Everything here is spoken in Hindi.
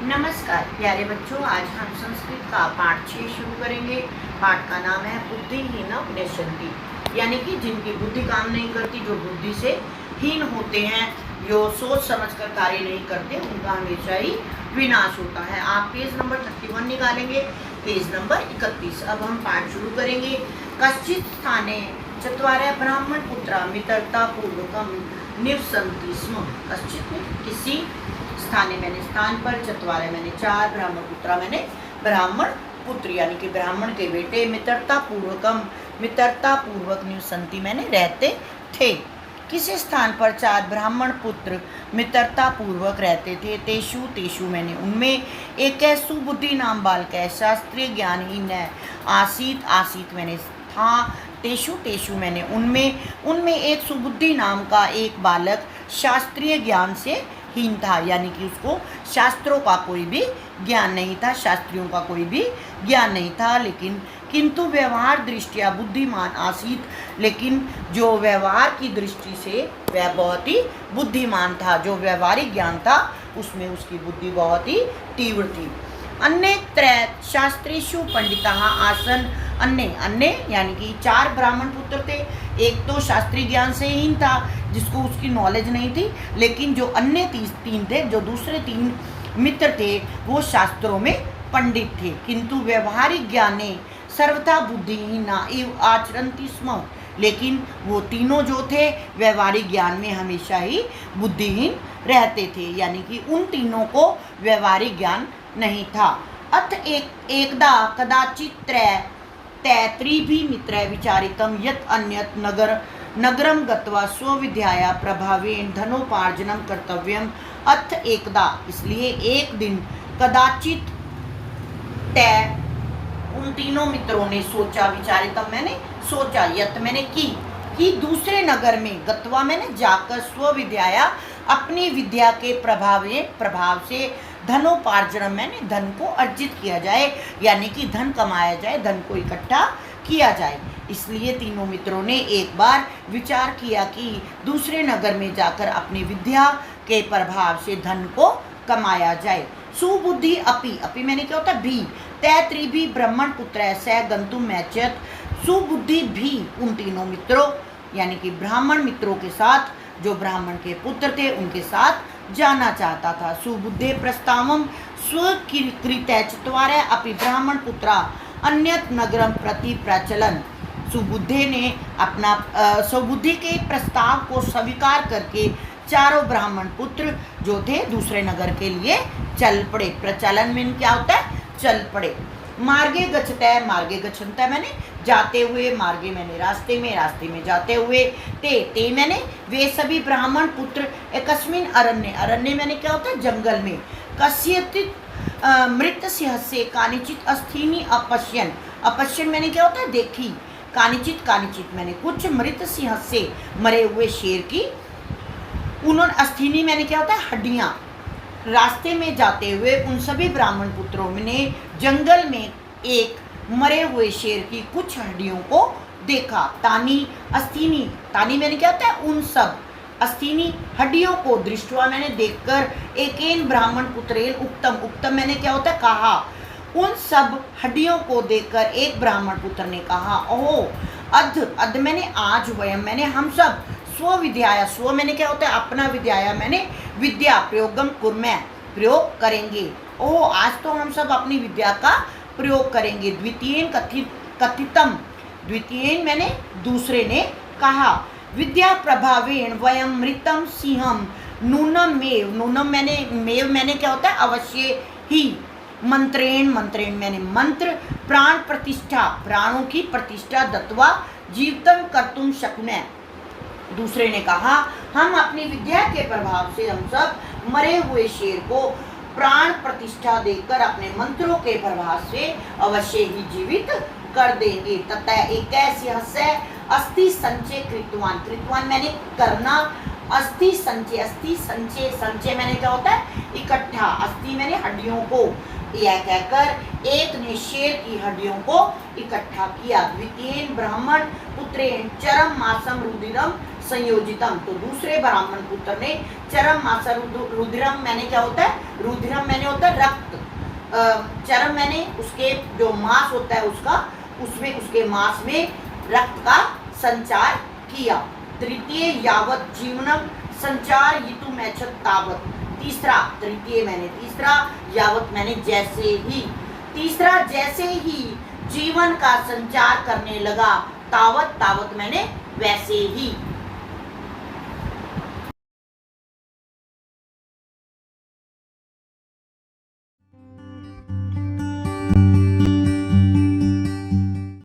नमस्कार प्यारे बच्चों, आज हम संस्कृत का पाठ 6 शुरू करेंगे। पाठ का नाम है बुद्धिहीन नश्यन्ति, यानी कि जिनकी बुद्धि काम नहीं करती, जो बुद्धि से हीन होते हैं, जो सोच समझकर कार्य नहीं करते, उनका हमेशा ही विनाश होता है। आप पेज नंबर 31 निकालेंगे, पेज नंबर 31। अब हम पाठ शुरू करेंगे। कश्चित स्थाने चत्वारः ब्राह्मण पुत्रा मित्रता पूर्वकम निवसन्ति स्म। कश्चित में किसी स्थाने मैंने स्थान पर, चत्वारः मैंने 4, ब्राह्मण पुत्रा मैंने ब्राह्मण पुत्र, यानी कि ब्राह्मण के बेटे, मित्रता पूर्वक निवसन्ति मैंने रहते थे। किसी स्थान पर 4 ब्राह्मण पुत्र मित्रता पूर्वक रहते थे। तेषु मैंने उनमें एक सुबुद्धि नाम बालक शास्त्रीय ज्ञानहीन आसीत मैंने था। तेषु मैंने उनमें एक सुबुद्धि नाम का एक बालक शास्त्रीय ज्ञान से हीन था, यानी कि उसको शास्त्रों का कोई भी ज्ञान नहीं था, शास्त्रियों का कोई भी ज्ञान नहीं था। किंतु व्यवहार दृष्टिया बुद्धिमान आसीत, लेकिन जो व्यवहार की दृष्टि से वह बहुत ही बुद्धिमान था, जो व्यवहारिक ज्ञान था उसमें उसकी बुद्धि बहुत ही तीव्र थी। अन्य त्रय शास्त्रेषु पंडिताः आसन। अन्य यानी कि 4 ब्राह्मण पुत्र थे। एक तो शास्त्रीय ज्ञान से हीन था, जिसको उसकी नॉलेज नहीं थी, लेकिन जो अन्य 3 थे, जो दूसरे 3 मित्र थे, वो शास्त्रों में पंडित थे। किंतु व्यवहारिक ज्ञाने सर्वथा बुद्धिहीना इव आचरन्ति स्म, लेकिन वो तीनों जो थे व्यवहारिक ज्ञान में हमेशा ही बुद्धिहीन रहते थे, यानी कि उन तीनों को व्यवहारिक ज्ञान नहीं था। अथ एकदा कदाचित् तैत्रिभिः मित्रैः विचारितं यत् अन्यत् नगरं गत्वा स्वविद्याया प्रभावेन धनोपार्जनं कर्तव्यम्। अथ एकदा, इसलिए एक दिन, कदाचित उन तीनों मित्रों ने सोचा, विचारितम मैंने सोचा, यत मैंने कि दूसरे नगर में, गत्वा मैंने जाकर, स्वविद्याया अपनी विद्या के प्रभाव से धनोपार्जन मैंने धन को अर्जित किया जाए, यानी कि धन कमाया जाए, धन को इकट्ठा किया जाए। इसलिए तीनों मित्रों ने एक बार विचार किया कि दूसरे नगर में जाकर अपनी विद्या के प्रभाव से धन को कमाया जाए। सुबुद्धि अपि मैंने क्या होता है भी, तैत्रिभिः ब्राह्मण पुत्र स गन्तुम् ऐच्छत्। सुबुद्धि भी उन तीनों मित्रों, यानी कि ब्राह्मण मित्रों के साथ, जो ब्राह्मण के पुत्र थे, उनके साथ जाना चाहता था। सुबुद्धे प्रस्तावम स्वीकृत्य चत्वारः अपि ब्राह्मण पुत्रा अन्यत् नगरं प्रति प्रचलन। सुबुद्धि के प्रस्ताव को स्वीकार करके 4 ब्राह्मण पुत्र जो थे दूसरे नगर के लिए चल पड़े। प्रचलन में क्या होता है? चल पड़े। मार्गे गच्छन्ते मैंने जाते हुए, मार्गे मैंने रास्ते में जाते हुए, ते मैंने वे सभी ब्राह्मण पुत्र एकस्मिन् अरण्य मैंने क्या होता है? जंगल में। कस्यचित् मृत सिंहस्य कानिचित् अस्थीनि अपश्यन् मैंने क्या होता है? देखी। कानिचित् मैंने कुछ मृत सिंह से, मरे हुए शेर की, उन्होंने अस्थीनी मैंने क्या होता है? हड्डियाँ। रास्ते में जाते हुए उन सभी ब्राह्मण पुत्रों ने जंगल में एक मरे हुए शेर की कुछ हड्डियों को देखा। तानी मैंने क्या होता है? उन सब। अस्थीनी हड्डियों को दृष्टवा मैंने देखकर, एकेन ब्राह्मण पुत्रेण उक्तम मैंने क्या होता है? कहा। उन सब हड्डियों को देखकर एक ब्राह्मण पुत्र ने कहा, ओह अद्य मैंने आज, वयम मैंने हम सब, स्वविद्याया, स्व मैंने क्या होता है? अपना, विद्याया मैंने विद्या, प्रयोगम कुर्मः प्रयोग करेंगे। ओह आज तो हम सब अपनी विद्या का प्रयोग करेंगे। द्वितीयेन मैंने दूसरे ने कहा, विद्या प्रभावेण वयम मृतम सिंहम नूनम मैंने क्या होता है? अवश्य ही। मंत्रेण मैंने मंत्र, प्राण प्रतिष्ठा, प्राणों की प्रतिष्ठा, दत्वा जीवितम कर्तुम शक्नुमः। दूसरे ने कहा, हम अपनी विद्या के प्रभाव से हम सब मरे हुए शेर को प्राण प्रतिष्ठा देकर अपने मंत्रों के प्रभाव से अवश्य ही जीवित कर देंगे। तथा एक अस्थि संचय कृतवान मैंने करना, अस्थि संचय मैंने क्या होता है? इकट्ठा। अस्थि मैंने हड्डियों को, यह कहकर एक ने शेर की हड्डियों को इकट्ठा किया। द्वितीयेन ब्राह्मण पुत्रेण चरम मासम रुधिरम संयोजितम। तो दूसरे ब्राह्मण पुत्र ने चरम मास रुधिरम मैंने क्या होता है, रुधिरम मैंने होता है रक्त, चरम मैंने उसके जो मास होता है उसका, उसमें उसके मास में रक्त का संचार किया। तृतीय यावत जीवनम संचार यितु मैच्छत तावत। तीसरा, तृतीय मैंने तीसरा, यावत मैंने जैसे ही, तीसरा जैसे ही जीवन का संचार करने लगा, तावत तावत मैंने वैसे ही।